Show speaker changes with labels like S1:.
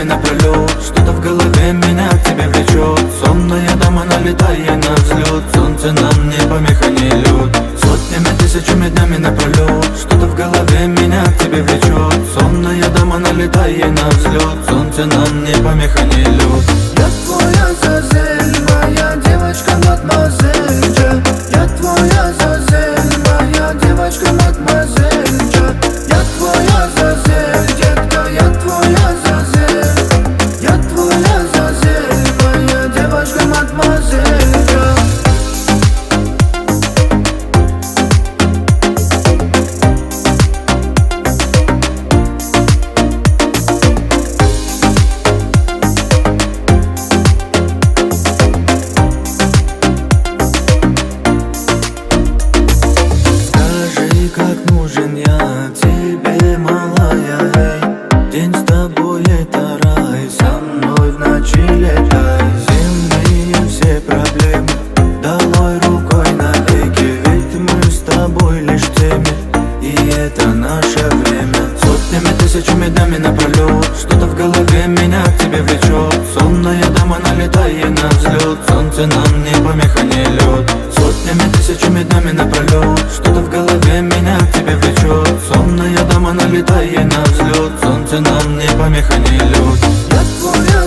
S1: напролет. Что-то в голове меня к тебе влечет. Сонная дама, налетая на взлет. Солнце нам не помеха, не лед. Сотнями, тысячами днями напролет. Что-то в голове меня к тебе влечет. Сонная дама, налетая на взлет. Солнце нам не помеха, не лед.
S2: Я твоя Азазель, моя девочка мадемуазель Джа. Я твоя Азазель, моя девочка мадемуазель Джа. Я твоя Азазель, детка, я твоя Азазель. Я твоя Азазель, моя девочка мадемуазель Джа.
S1: Как нужен я тебе, малая, эй. День с тобой это рай, со мной в ночи летай. Земные все проблемы долой рукой навеки. Ведь мы с тобой лишь теми, и это наше время. Сотнями, тысячами днями напролет. Что-то в голове меня к тебе влечет. Сонная дама, налетая на взлет. Солнце нам не помеха, не лед. Сотнями, тысячами днями напролет. Что-то в голове меня к тебе влечет. Сонная дама, налетая на взлет. Солнце нам не помеха, не лед.
S2: Я твоя